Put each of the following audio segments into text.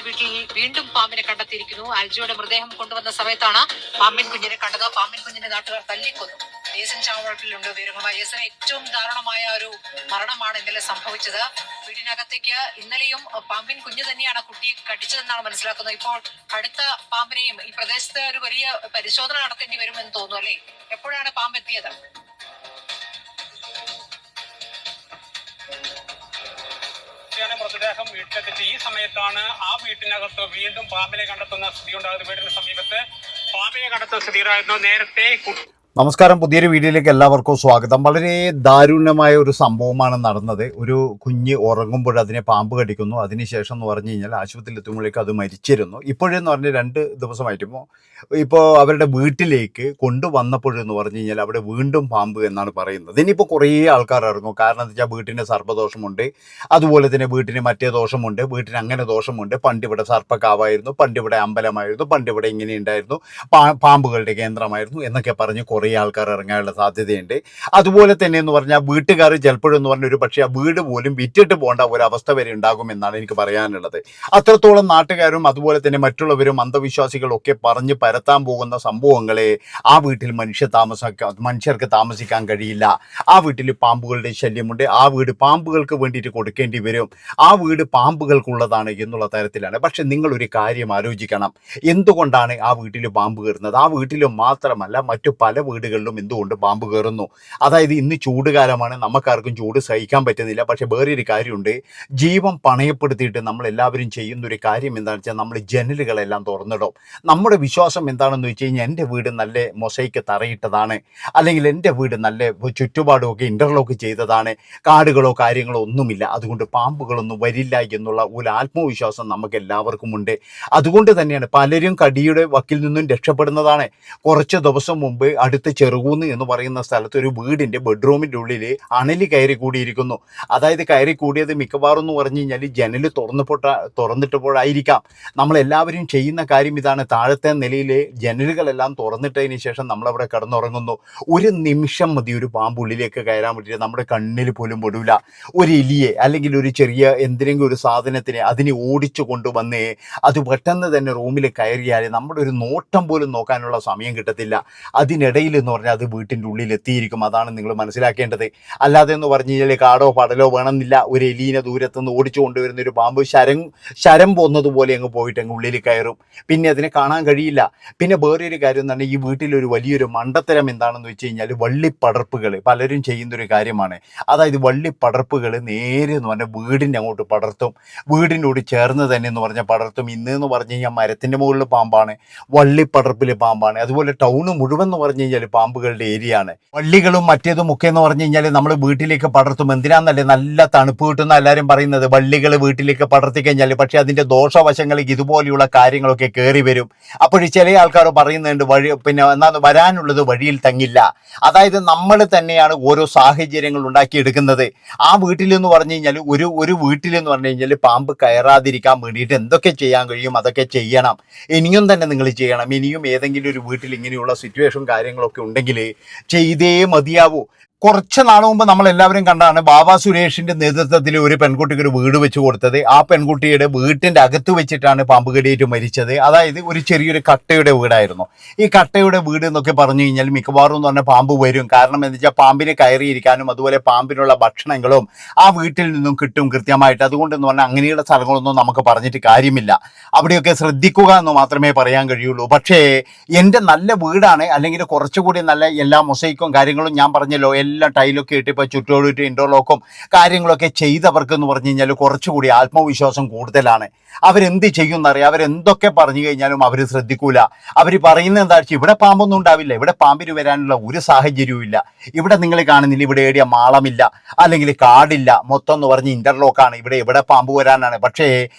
വീട്ടിൽ വീണ്ടും പാമ്പിനെ കണ്ടെത്തിയിരിക്കുന്നു. ആൽജിയുടെ മൃതദേഹം കൊണ്ടുവന്ന സമയത്താണ് പാമ്പിൻ കുഞ്ഞിനെ കണ്ടത്. പാമ്പിൻ കുഞ്ഞിനെ നാട്ടുകാർ തല്ലിക്കൊന്നു. ഏസൻ ചാവട്ടിലുണ്ട് വിവരങ്ങളുമായി. ഏസന് ഏറ്റവും ദാരുണമായ ഒരു മരണമാണ് ഇന്നലെ സംഭവിച്ചത്. വീടിനകത്തേക്ക് ഇന്നലെയും പാമ്പിൻ കുഞ്ഞ് തന്നെയാണ് കുട്ടിയെ കടിച്ചതെന്നാണ് മനസ്സിലാക്കുന്നത്. ഇപ്പോൾ അടുത്ത പാമ്പിനെയും ഈ പ്രദേശത്ത് ഒരു വലിയ പരിശോധന നടത്തേണ്ടി വരുമെന്ന് തോന്നുന്നു അല്ലേ? എപ്പോഴാണ് പാമ്പ് എത്തിയത്? മൃതദേഹം വീട്ടിലെത്തിച്ച് ഈ സമയത്താണ് ആ വീട്ടിനകത്ത് വീണ്ടും പാമ്പിനെ കണ്ടെത്തുന്ന സ്ഥിതി ഉണ്ടാകുന്നത്. വീടിന് സമീപത്ത് പാമ്പിനെ കണ്ടെത്തുന്ന സ്ഥിതിയായിരുന്നു നേരത്തെ. നമസ്കാരം, പുതിയൊരു വീഡിയോയിലേക്ക് എല്ലാവർക്കും സ്വാഗതം. വളരെ ദാരുണമായ ഒരു സംഭവമാണ് നടന്നത്. ഒരു കുഞ്ഞ് ഉറങ്ങുമ്പോൾ അതിനെ പാമ്പ് കടിക്കുന്നു. അതിനുശേഷം എന്ന് പറഞ്ഞു കഴിഞ്ഞാൽ ആശുപത്രിയിൽ എത്തുമ്പോഴേക്കും അത് മരിച്ചിരുന്നു. ഇപ്പോഴെന്ന് പറഞ്ഞാൽ 2 ദിവസമായിട്ട് ഇപ്പോൾ അവരുടെ വീട്ടിലേക്ക് കൊണ്ടുവന്നപ്പോഴെന്ന് പറഞ്ഞു കഴിഞ്ഞാൽ അവിടെ വീണ്ടും പാമ്പ് എന്നാണ് പറയുന്നത്. ഇനിയിപ്പോൾ കുറേ ആൾക്കാർ ഇറങ്ങും. കാരണം എന്താ വെച്ചാൽ വീട്ടിന് സർപ്പദോഷമുണ്ട്, അതുപോലെ തന്നെ വീട്ടിന് മറ്റേ ദോഷമുണ്ട്, വീട്ടിന് അങ്ങനെ ദോഷമുണ്ട്. പണ്ടിവിടെ സർപ്പക്കാവായിരുന്നു, പണ്ടിവിടെ അമ്പലമായിരുന്നു, പണ്ടിവിടെ ഇങ്ങനെ ഉണ്ടായിരുന്നു, പാമ്പുകളുടെ കേന്ദ്രമായിരുന്നു എന്നൊക്കെ പറഞ്ഞ് കുറേ ആൾക്കാർ ഇറങ്ങാനുള്ള സാധ്യതയുണ്ട്. അതുപോലെ തന്നെ എന്ന് പറഞ്ഞാൽ വീട്ടുകാർ ചിലപ്പോഴെന്ന് പറഞ്ഞ ഒരു പക്ഷേ ആ വീട് പോലും വിറ്റിട്ട് പോകേണ്ട ഒരവസ്ഥ വരെ ഉണ്ടാകുമെന്നാണ് എനിക്ക് പറയാനുള്ളത്. അത്രത്തോളം നാട്ടുകാരും അതുപോലെ തന്നെ മറ്റുള്ളവരും അന്ധവിശ്വാസികളും ഒക്കെ പറഞ്ഞ് പരത്താൻ പോകുന്ന സംഭവങ്ങളെ ആ വീട്ടിൽ മനുഷ്യർക്ക് താമസിക്കാൻ കഴിയില്ല. ആ വീട്ടിൽ പാമ്പുകളുടെ ശല്യമുണ്ട്. ആ വീട് പാമ്പുകൾക്ക് വേണ്ടിയിട്ട് കൊടുക്കേണ്ടി വരും. ആ വീട് പാമ്പുകൾക്കുള്ളതാണ് എന്നുള്ള തരത്തിലാണ്. പക്ഷെ നിങ്ങളൊരു കാര്യം ആലോചിക്കണം. എന്തുകൊണ്ടാണ് ആ വീട്ടിൽ പാമ്പ് കയറുന്നത്? ആ വീട്ടിലും മാത്രമല്ല മറ്റു പല വീടുകളിലും എന്തുകൊണ്ട് പാമ്പ് കയറുന്നു? അതായത് ഇന്ന് ചൂടുകാലമാണ്, നമുക്കാർക്കും ചൂട് സഹിക്കാൻ പറ്റുന്നില്ല. പക്ഷെ വേറൊരു കാര്യമുണ്ട്. ജീവൻ പണയപ്പെടുത്തിയിട്ട് നമ്മളെല്ലാവരും ചെയ്യുന്നൊരു കാര്യം എന്താണെന്ന് വെച്ചാൽ നമ്മൾ ജനലുകളെല്ലാം തുറന്നിടും. നമ്മുടെ വിശ്വാസം എന്താണെന്ന് വെച്ച് കഴിഞ്ഞാൽ എൻ്റെ വീട് നല്ല മൊസൈക്ക് തറയിട്ടതാണ്, അല്ലെങ്കിൽ എൻ്റെ വീട് നല്ല ചുറ്റുപാടുമൊക്കെ ഇൻ്റർലോക്ക് ചെയ്തതാണ്, കാടുകളോ കാര്യങ്ങളോ ഒന്നുമില്ല, അതുകൊണ്ട് പാമ്പുകളൊന്നും വരില്ല എന്നുള്ള ഒരു ആത്മവിശ്വാസം നമുക്ക് എല്ലാവർക്കും ഉണ്ട്. അതുകൊണ്ട് തന്നെയാണ് പലരും കടിയുടെ വക്കിൽ നിന്നും രക്ഷപ്പെടുന്നതാണ്. കുറച്ച് ദിവസം മുമ്പ് അടുത്ത ചെറുകൂന്ന് എന്ന് പറയുന്ന സ്ഥലത്ത് ഒരു വീടിൻ്റെ ബെഡ്റൂമിൻ്റെ ഉള്ളിൽ അണലി കയറി കൂടിയിരിക്കുന്നു. അതായത് കയറി കൂടിയത് മിക്കവാറും എന്ന് പറഞ്ഞു കഴിഞ്ഞാൽ ജനൽ തുറന്നിട്ടപ്പോഴായിരിക്കാം. നമ്മളെല്ലാവരും ചെയ്യുന്ന കാര്യം ഇതാണ്. താഴത്തെ നിലയിൽ ജനലുകളെല്ലാം തുറന്നിട്ടതിന് ശേഷം നമ്മളവിടെ കിടന്നുറങ്ങുന്നു. ഒരു നിമിഷം മതി ഒരു പാമ്പ് ഉള്ളിലേക്ക് കയറാൻ വേണ്ടിയിട്ട്. നമ്മുടെ കണ്ണിൽ പോലും പെടില്ല. ഒരു എലിയെ അല്ലെങ്കിൽ ഒരു ചെറിയ എന്തിനെങ്കിലും ഒരു സാധനത്തിനെ അതിനെ ഓടിച്ചു കൊണ്ടുവന്ന് അത് പെട്ടെന്ന് തന്നെ റൂമിൽ കയറിയാൽ നമ്മുടെ ഒരു നോട്ടം പോലും നോക്കാനുള്ള സമയം കിട്ടത്തില്ല. അതിനിടയിൽ എന്ന് പറഞ്ഞാൽ അത് വീട്ടിൻ്റെ ഉള്ളിൽ എത്തിയിരിക്കും. അതാണ് നിങ്ങൾ മനസ്സിലാക്കേണ്ടത്. അല്ലാതെ എന്ന് പറഞ്ഞു കഴിഞ്ഞാൽ കാടോ പടലോ വേണമെന്നില്ല. ഒരു എലീനെ ദൂരത്തുനിന്ന് ഓടിച്ചു കൊണ്ടുവരുന്ന ഒരു പാമ്പ് ശരം പോന്നതുപോലെ അങ്ങ് പോയിട്ട് അങ്ങ് ഉള്ളിൽ കയറും. പിന്നെ അതിനെ കാണാൻ കഴിയില്ല. പിന്നെ വേറൊരു കാര്യം എന്ന് പറഞ്ഞാൽ ഈ വീട്ടിലൊരു വലിയൊരു മണ്ടത്തരം എന്താണെന്ന് വെച്ച് കഴിഞ്ഞാൽ വള്ളിപ്പടർപ്പുകൾ പലരും ചെയ്യുന്നൊരു കാര്യമാണ്. അതായത് വള്ളിപ്പടർപ്പുകൾ നേരെ എന്ന് പറഞ്ഞാൽ വീടിൻ്റെ അങ്ങോട്ട് പടർത്തും. വീടിനോട് ചേർന്ന് തന്നെ എന്ന് പറഞ്ഞാൽ പടർത്തും. ഇന്ന് പറഞ്ഞു കഴിഞ്ഞാൽ മരത്തിൻ്റെ മുകളിൽ പാമ്പാണ്, വള്ളിപ്പടർപ്പിൽ പാമ്പാണ്. അതുപോലെ ടൗണ് മുഴുവൻ എന്ന് പറഞ്ഞു കഴിഞ്ഞാൽ പാമ്പുകളുടെ ഏരിയ ആണ്. വള്ളികളും മറ്റേതും ഒക്കെ എന്ന് പറഞ്ഞു കഴിഞ്ഞാൽ നമ്മൾ വീട്ടിലേക്ക് പടർത്തും. എന്തിനാന്നല്ലേ? നല്ല തണുപ്പ് കിട്ടുന്ന എല്ലാവരും പറയുന്നത് വള്ളികൾ വീട്ടിലേക്ക് പടർത്തി കഴിഞ്ഞാൽ. പക്ഷേ അതിൻ്റെ ദോഷവശങ്ങളിൽ ഇതുപോലെയുള്ള കാര്യങ്ങളൊക്കെ കയറി വരും. അപ്പോൾ ചില ആൾക്കാർ പറയുന്നുണ്ട് വരാനുള്ളത് വഴിയിൽ തങ്ങില്ല. അതായത് നമ്മൾ തന്നെയാണ് ഓരോ സാഹചര്യങ്ങൾ ഉണ്ടാക്കിയെടുക്കുന്നത്. ആ വീട്ടിലെന്ന് പറഞ്ഞു കഴിഞ്ഞാൽ ഒരു വീട്ടിലെന്ന് പറഞ്ഞു കഴിഞ്ഞാൽ പാമ്പ് കയറാതിരിക്കാൻ വേണ്ടിയിട്ട് എന്തൊക്കെ ചെയ്യാൻ കഴിയും അതൊക്കെ ചെയ്യണം. ഇനിയും തന്നെ നിങ്ങൾ ചെയ്യണം. ഇനിയും ഏതെങ്കിലും ഒരു വീട്ടിൽ ഇങ്ങനെയുള്ള സിറ്റുവേഷൻ കാര്യങ്ങളൊക്കെ ഉണ്ടെങ്കിൽ ചെയ്തേ മതിയാവൂ. കുറച്ച് നാൾ മുമ്പ് നമ്മളെല്ലാവരും കണ്ടാണ് ബാബ സുരേഷിന്റെ നേതൃത്വത്തിൽ ഒരു പെൺകുട്ടിക്ക് ഒരു വീട് വെച്ച് കൊടുത്തത്. ആ പെൺകുട്ടിയുടെ വീട്ടിൻ്റെ അകത്ത് വെച്ചിട്ടാണ് പാമ്പ് കടിയേറ്റ് മരിച്ചത്. അതായത് ഒരു ചെറിയൊരു കട്ടയുടെ വീടായിരുന്നു. ഈ കട്ടയുടെ വീട് എന്നൊക്കെ പറഞ്ഞു കഴിഞ്ഞാൽ മിക്കവാറും എന്ന് പറഞ്ഞാൽ പാമ്പ് വരും. കാരണം എന്താ വെച്ചാൽ പാമ്പിന് കയറിയിരിക്കാനും അതുപോലെ പാമ്പിനുള്ള ഭക്ഷണങ്ങളും ആ വീട്ടിൽ നിന്നും കിട്ടും കൃത്യമായിട്ട്. അതുകൊണ്ടെന്ന് പറഞ്ഞാൽ അങ്ങനെയുള്ള സ്ഥലങ്ങളൊന്നും നമുക്ക് പറഞ്ഞിട്ട് കാര്യമില്ല. അവിടെയൊക്കെ ശ്രദ്ധിക്കുക എന്ന് മാത്രമേ പറയാൻ കഴിയുള്ളൂ. പക്ഷേ എൻ്റെ നല്ല വീടാണ്, അല്ലെങ്കിൽ കുറച്ചുകൂടി നല്ല എല്ലാ മൊസൈക്കും കാര്യങ്ങളും ഞാൻ പറഞ്ഞല്ലോ, എല്ലാം ടൈലൊക്കെ ഇട്ട് ഇപ്പോൾ ചുറ്റോടിട്ട് ഇൻ്റർലോക്കും കാര്യങ്ങളൊക്കെ ചെയ്തവർക്ക് എന്ന് പറഞ്ഞു കഴിഞ്ഞാൽ കുറച്ചുകൂടി ആത്മവിശ്വാസം കൂടുതലാണ്. അവരെന്ത് ചെയ്യുമെന്നറിയാം. അവരെന്തൊക്കെ പറഞ്ഞു കഴിഞ്ഞാലും അവർ ശ്രദ്ധിക്കൂല. അവർ പറയുന്നത് എന്താ വെച്ചാൽ ഇവിടെ പാമ്പൊന്നും ഉണ്ടാവില്ല, ഇവിടെ പാമ്പിന് വരാനുള്ള ഒരു സാഹചര്യവും ഇല്ല, ഇവിടെ നിങ്ങൾ കാണുന്നില്ല, ഇവിടെ ഏടിയ മാളമില്ല, അല്ലെങ്കിൽ കാടില്ല, മൊത്തം എന്ന് പറഞ്ഞ് ഇൻ്റർലോക്കാണ്, ഇവിടെ പാമ്പ് വരാനാണ്. പക്ഷേ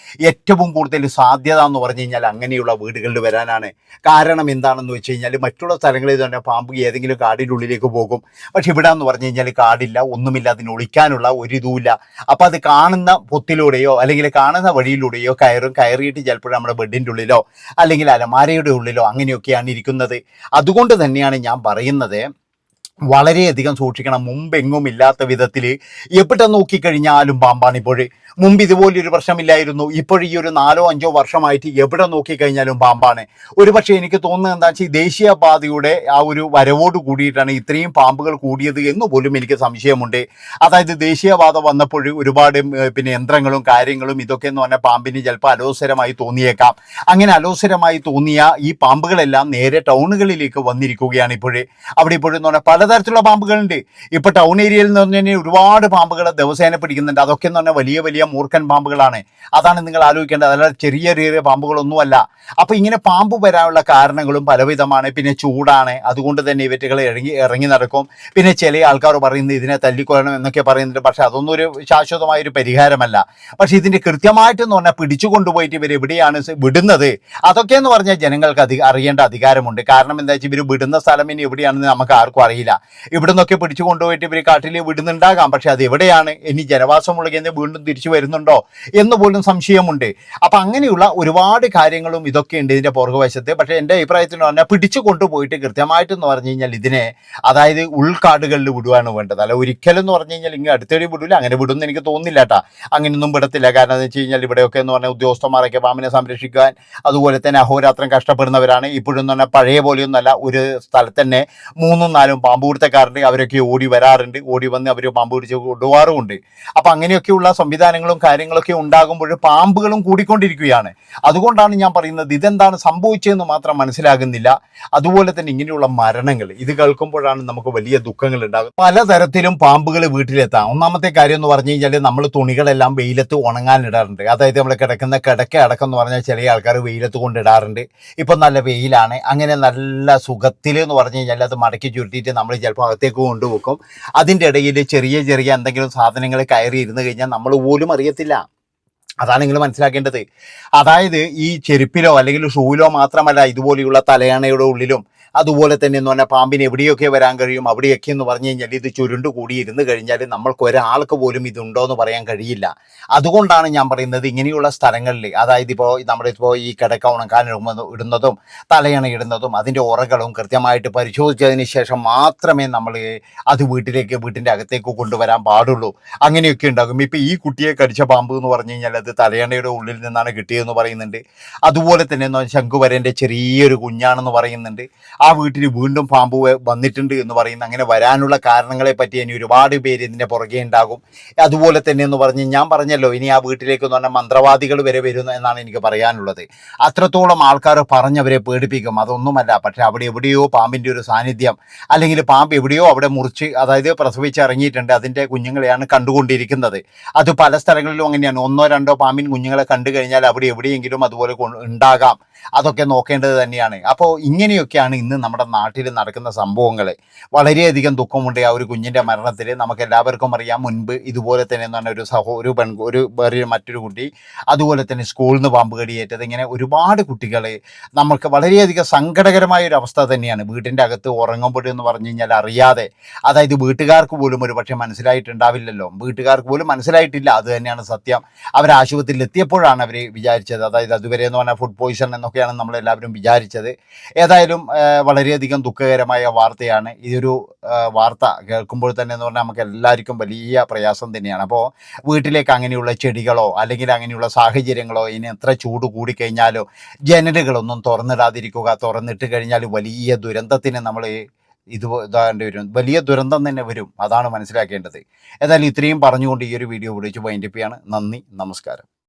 ഏറ്റവും കൂടുതൽ സാധ്യത എന്ന് പറഞ്ഞു കഴിഞ്ഞാൽ അങ്ങനെയുള്ള വീടുകളിൽ വരാനാണ്. കാരണം എന്താണെന്ന് വെച്ച് കഴിഞ്ഞാൽ മറ്റുള്ള സ്ഥലങ്ങളിൽ തന്നെ പാമ്പ് ഏതെങ്കിലും കാടിൻ്റെ ഉള്ളിലേക്ക് പോകും. പക്ഷെ ഇവിടെ എന്ന് പറഞ്ഞു കഴിഞ്ഞാൽ കാടില്ല, ഒന്നുമില്ല, അതിന് ഒളിക്കാനുള്ള ഒരിതുമില്ല. അപ്പോൾ അത് കാണുന്ന പൊത്തിലൂടെയോ അല്ലെങ്കിൽ കാണുന്ന വഴിയിലൂടെയോ കയറിയിട്ട് ചിലപ്പോൾ നമ്മുടെ ബെഡിൻ്റെ ഉള്ളിലോ അല്ലെങ്കിൽ അലമാരയുടെ ഉള്ളിലോ അങ്ങനെയൊക്കെയാണ് ഇരിക്കുന്നത്. അതുകൊണ്ട് തന്നെയാണ് ഞാൻ പറയുന്നത് വളരെയധികം സൂക്ഷിക്കണം. മുമ്പെങ്ങും ഇല്ലാത്ത വിധത്തിൽ എവിടെ നോക്കിക്കഴിഞ്ഞാലും പാമ്പാണ്. ഇപ്പോൾ മുമ്പ് ഇതുപോലൊരു പ്രശ്നമില്ലായിരുന്നു. ഇപ്പോഴും ഈ ഒരു 4-5 വർഷമായിട്ട് എവിടെ നോക്കിക്കഴിഞ്ഞാലും പാമ്പാണ്. ഒരുപക്ഷെ എനിക്ക് തോന്നുന്നത് എന്താ വെച്ചാൽ ദേശീയപാതയുടെ ആ ഒരു വരവോട് കൂടിയിട്ടാണ് ഇത്രയും പാമ്പുകൾ കൂടിയത് എന്ന് പോലും എനിക്ക് സംശയമുണ്ട്. അതായത് ദേശീയപാത വന്നപ്പോൾ ഒരുപാട് പിന്നെ യന്ത്രങ്ങളും കാര്യങ്ങളും ഇതൊക്കെ എന്ന് പറഞ്ഞാൽ പാമ്പിന് ചിലപ്പോൾ അലോസരമായി തോന്നിയേക്കാം. അങ്ങനെ അലോസരമായി തോന്നിയ ഈ പാമ്പുകളെല്ലാം നേരെ ടൗണുകളിലേക്ക് വന്നിരിക്കുകയാണ്. അവിടെ ഇപ്പോഴെന്ന് പറഞ്ഞാൽ പലതരത്തിലുള്ള പാമ്പുകളുണ്ട്. ഇപ്പോൾ ടൗൺ ഏരിയയിൽ നിന്ന് പറഞ്ഞാൽ ഒരുപാട് പാമ്പുകളെ ദിവസേന പിടിക്കുന്നുണ്ട്. അതൊക്കെ എന്ന് പറഞ്ഞാൽ വലിയ വലിയ മൂർഖൻ പാമ്പുകളാണ്. അതാണ് നിങ്ങൾ ആലോചിക്കേണ്ടത്, അല്ലാതെ ചെറിയ ചെറിയ പാമ്പുകളൊന്നുമല്ല. അപ്പോൾ ഇങ്ങനെ പാമ്പ് വരാനുള്ള കാരണങ്ങളും പലവിധമാണ്. പിന്നെ ചൂടാണ്, അതുകൊണ്ട് തന്നെ ഇവറ്റുകൾ ഇറങ്ങി നടക്കും. പിന്നെ ചില ആൾക്കാർ പറയുന്നത് ഇതിനെ തല്ലിക്കൊല്ലണം എന്നൊക്കെ പറയുന്നുണ്ട്. പക്ഷെ അതൊന്നും ഒരു ശാശ്വതമായൊരു പരിഹാരമല്ല. പക്ഷെ ഇതിൻ്റെ കൃത്യമായിട്ടെന്ന് പറഞ്ഞാൽ പിടിച്ചു കൊണ്ടുപോയിട്ട് ഇവർ എവിടെയാണ് വിടുന്നത്, അതൊക്കെയെന്ന് പറഞ്ഞാൽ ജനങ്ങൾക്ക് അറിയേണ്ട അധികാരമുണ്ട്. കാരണം എന്താ വെച്ചാൽ ഇവർ വിടുന്ന സ്ഥലം ഇനി എവിടെയാണെന്ന് നമുക്ക് ആർക്കും അറിയില്ല. ഇവിടെ നിന്നൊക്കെ പിടിച്ചു കൊണ്ടുപോയിട്ട് ഇവർ കാട്ടിൽ വിടുന്നുണ്ടാകാം. പക്ഷെ അത് എവിടെയാണ്, ഇനി ജനവാസമുള്ള കേന്ദ്രം വീണ്ടും തിരിച്ചു വരുന്നുണ്ടോ എന്ന് പോലും സംശയമുണ്ട്. അപ്പം അങ്ങനെയുള്ള ഒരുപാട് കാര്യങ്ങളും ഇതൊക്കെ ഉണ്ട് ഇതിൻ്റെ പുറകുവശത്ത്. പക്ഷേ എൻ്റെ അഭിപ്രായത്തിൽ പറഞ്ഞാൽ പിടിച്ചു കൊണ്ടുപോയിട്ട് കൃത്യമായിട്ടെന്ന് പറഞ്ഞു കഴിഞ്ഞാൽ ഇതിനെ അതായത് ഉൾക്കാടുകളിൽ വിടുകയാണ് വേണ്ടത്. അല്ല ഒരിക്കലും എന്ന് പറഞ്ഞു കഴിഞ്ഞാൽ ഇങ്ങനെ അടുത്തേടി വിടില്ല. അങ്ങനെ വിടുമെന്ന് എനിക്ക് തോന്നുന്നില്ല കേട്ടോ. അങ്ങനെയൊന്നും വിടത്തില്ല. കാരണം എന്താ വെച്ച് കഴിഞ്ഞാൽ ഇവിടെയൊക്കെ എന്ന് പറഞ്ഞാൽ ഉദ്യോഗസ്ഥന്മാരൊക്കെ പാമ്പിനെ സംരക്ഷിക്കാൻ അതുപോലെ തന്നെ അഹോരാത്രം കഷ്ടപ്പെടുന്നവരാണ്. ഇപ്പോഴെന്ന് പറഞ്ഞാൽ പഴയ പോലെയൊന്നുമല്ല. ഒരു സ്ഥലത്ത് തന്നെ 3-4 പാമ്പ് പിടുത്തക്കാരുണ്ട്. അവരൊക്കെ ഓടി വരാറുണ്ട്. ഓടി വന്ന് അവർ പാമ്പ് പിടിച്ച് കൊണ്ടുപോകാറുമുണ്ട്. അപ്പം അങ്ങനെയൊക്കെയുള്ള സംവിധാനങ്ങളും കാര്യങ്ങളൊക്കെ ഉണ്ടാകുമ്പോൾ പാമ്പുകളും കൂടിക്കൊണ്ടിരിക്കുകയാണ്. അതുകൊണ്ടാണ് ഞാൻ പറയുന്നത് ഇതെന്താണ് സംഭവിച്ചതെന്ന് മാത്രം മനസ്സിലാകുന്നില്ല. അതുപോലെ തന്നെ ഇങ്ങനെയുള്ള മരണങ്ങൾ ഇത് കേൾക്കുമ്പോഴാണ് നമുക്ക് വലിയ ദുഃഖങ്ങൾ ഉണ്ടാകുന്നത്. പലതരത്തിലും പാമ്പുകൾ വീട്ടിലെത്താം. ഒന്നാമത്തെ കാര്യം എന്ന് പറഞ്ഞു കഴിഞ്ഞാൽ നമ്മൾ തുണികളെല്ലാം വെയിലത്ത് ഉണങ്ങാനിടാറുണ്ട്. അതായത് നമ്മൾ കിടക്കുന്ന കിടക്ക അടക്കം എന്ന് പറഞ്ഞാൽ ചില ആൾക്കാർ വെയിലത്ത് കൊണ്ടിടാറുണ്ട്. ഇപ്പം നല്ല വെയിലാണ്, അങ്ങനെ നല്ല സുഖത്തിൽ എന്ന് പറഞ്ഞു കഴിഞ്ഞാൽ അത് മടക്കി ചുരുട്ടിയിട്ട് നമ്മൾ ചിലപ്പോൾ അകത്തേക്ക് കൊണ്ടുവെക്കും. അതിൻ്റെ ഇടയിൽ ചെറിയ ചെറിയ എന്തെങ്കിലും സാധനങ്ങൾ കയറി ഇരുന്ന് കഴിഞ്ഞാൽ നമ്മൾ പോലും അറിയത്തില്ല. അതാണ് നിങ്ങൾ മനസ്സിലാക്കേണ്ടത്. അതായത് ഈ ചെരുപ്പിലോ അല്ലെങ്കിൽ ഷൂവിലോ മാത്രമല്ല, ഇതുപോലെയുള്ള തലയണയുടെ ഉള്ളിലും അതുപോലെ തന്നെ എന്ന് പറഞ്ഞാൽ പാമ്പിന് എവിടെയൊക്കെ വരാൻ കഴിയും അവിടെയൊക്കെ എന്ന് പറഞ്ഞു കഴിഞ്ഞാൽ ഇത് ചുരുണ്ട് കൂടി ഇരുന്ന് കഴിഞ്ഞാൽ നമ്മൾക്ക് ഒരാൾക്ക് പോലും ഇതുണ്ടോ എന്ന് പറയാൻ കഴിയില്ല. അതുകൊണ്ടാണ് ഞാൻ പറയുന്നത് ഇങ്ങനെയുള്ള സ്ഥലങ്ങളിൽ, അതായത് നമ്മളിപ്പോൾ ഈ കിടക്ക ഉണക്കാൻ ഇടുന്നതും തലയണ ഇടുന്നതും അതിൻ്റെ ഉറകളും കൃത്യമായിട്ട് പരിശോധിച്ചതിന് ശേഷം മാത്രമേ നമ്മൾ അത് വീട്ടിൻ്റെ അകത്തേക്ക് കൊണ്ടുവരാൻ പാടുള്ളൂ. അങ്ങനെയൊക്കെ ഉണ്ടാകും. ഇപ്പോൾ ഈ കുട്ടിയെ കടിച്ച പാമ്പ് എന്ന് പറഞ്ഞു കഴിഞ്ഞാൽ അത് തലയണയുടെ ഉള്ളിൽ നിന്നാണ് കിട്ടിയതെന്ന് പറയുന്നുണ്ട്. അതുപോലെ തന്നെ ശംഖുവരൻ്റെ ചെറിയൊരു കുഞ്ഞാണെന്ന് പറയുന്നുണ്ട്. ആ വീട്ടിൽ വീണ്ടും പാമ്പ് വന്നിട്ടുണ്ട് എന്ന് പറയുന്ന, അങ്ങനെ വരാനുള്ള കാരണങ്ങളെ പറ്റി ഇനി ഒരുപാട് പേര് ഇതിൻ്റെ പുറകെ ഉണ്ടാകും. അതുപോലെ തന്നെ എന്ന് പറഞ്ഞ് ഞാൻ പറഞ്ഞല്ലോ, ഇനി ആ വീട്ടിലേക്ക് എന്ന് പറഞ്ഞാൽ മന്ത്രവാദികൾ വരെ വരുന്നു എന്നാണ് എനിക്ക് പറയാനുള്ളത്. അത്രത്തോളം ആൾക്കാർ പറഞ്ഞവരെ പേടിപ്പിക്കും. അതൊന്നുമല്ല, പക്ഷെ അവിടെ എവിടെയോ പാമ്പിൻ്റെ ഒരു സാന്നിധ്യം, അല്ലെങ്കിൽ പാമ്പ് എവിടെയോ അവിടെ മുറിച്ച് അതായത് പ്രസവിച്ച് ഇറങ്ങിയിട്ടുണ്ട്. അതിൻ്റെ കുഞ്ഞുങ്ങളെയാണ് കണ്ടുകൊണ്ടിരിക്കുന്നത്. അത് പല സ്ഥലങ്ങളിലും അങ്ങനെയാണ്. 1-2 പാമ്പിൻ കുഞ്ഞുങ്ങളെ കണ്ടു കഴിഞ്ഞാൽ അവിടെ എവിടെയെങ്കിലും അതുപോലെ ഉണ്ടാകാം. അതൊക്കെ നോക്കേണ്ടത് തന്നെയാണ്. അപ്പോൾ ഇങ്ങനെയൊക്കെയാണ് ഇന്ന് നമ്മുടെ നാട്ടിൽ നടക്കുന്ന സംഭവങ്ങൾ. വളരെയധികം ദുഃഖമുണ്ട് ആ ഒരു കുഞ്ഞിൻ്റെ മരണത്തിൽ. നമുക്ക് എല്ലാവർക്കും അറിയാം, മുൻപ് ഇതുപോലെ തന്നെ എന്ന് പറഞ്ഞ മറ്റൊരു കുട്ടി അതുപോലെ തന്നെ സ്കൂളിൽ നിന്ന് പാമ്പ് കടിയേറ്റത്. ഇങ്ങനെ ഒരുപാട് കുട്ടികൾ നമുക്ക് വളരെയധികം സങ്കടകരമായ ഒരു അവസ്ഥ തന്നെയാണ്. വീട്ടിൻ്റെ അകത്ത് ഉറങ്ങുമ്പോഴെന്ന് പറഞ്ഞു കഴിഞ്ഞാൽ അറിയാതെ, അതായത് വീട്ടുകാർക്ക് പോലും ഒരു പക്ഷേ മനസ്സിലായിട്ടുണ്ടാവില്ലല്ലോ. വീട്ടുകാർക്ക് പോലും മനസ്സിലായിട്ടില്ല. അത് തന്നെയാണ് സത്യം. അവർ ആശുപത്രിയിൽ എത്തിയപ്പോഴാണ് അവർ വിചാരിച്ചത്. അതായത് അതുവരെ എന്ന് പറഞ്ഞാൽ ഫുഡ് പോയിസൺ എന്നൊക്കെയാണ് നമ്മളെല്ലാവരും വിചാരിച്ചത്. ഏതായാലും വളരെയധികം ദുഃഖകരമായ വാർത്തയാണ്. ഇതൊരു വാർത്ത കേൾക്കുമ്പോൾ തന്നെ എന്ന് പറഞ്ഞാൽ നമുക്ക് എല്ലാവർക്കും വലിയ പ്രയാസം തന്നെയാണ്. അപ്പോൾ വീട്ടിലേക്ക് അങ്ങനെയുള്ള ചെടികളോ അല്ലെങ്കിൽ അങ്ങനെയുള്ള സാഹചര്യങ്ങളോ, ഇനി എത്ര ചൂട് കൂടിക്കഴിഞ്ഞാലോ ജനലുകളൊന്നും തുറന്നിടാതിരിക്കുക. തുറന്നിട്ട് കഴിഞ്ഞാൽ വലിയ ദുരന്തത്തിന് നമ്മൾ ഇതാകേണ്ടി വരും. വലിയ ദുരന്തം തന്നെ വരും. അതാണ് മനസ്സിലാക്കേണ്ടത്. ഏതായാലും ഇത്രയും പറഞ്ഞുകൊണ്ട് ഈ ഒരു വീഡിയോ വിളിച്ച് വൈൻഡപ്പ് ചെയ്യാണ്. നന്ദി, നമസ്കാരം.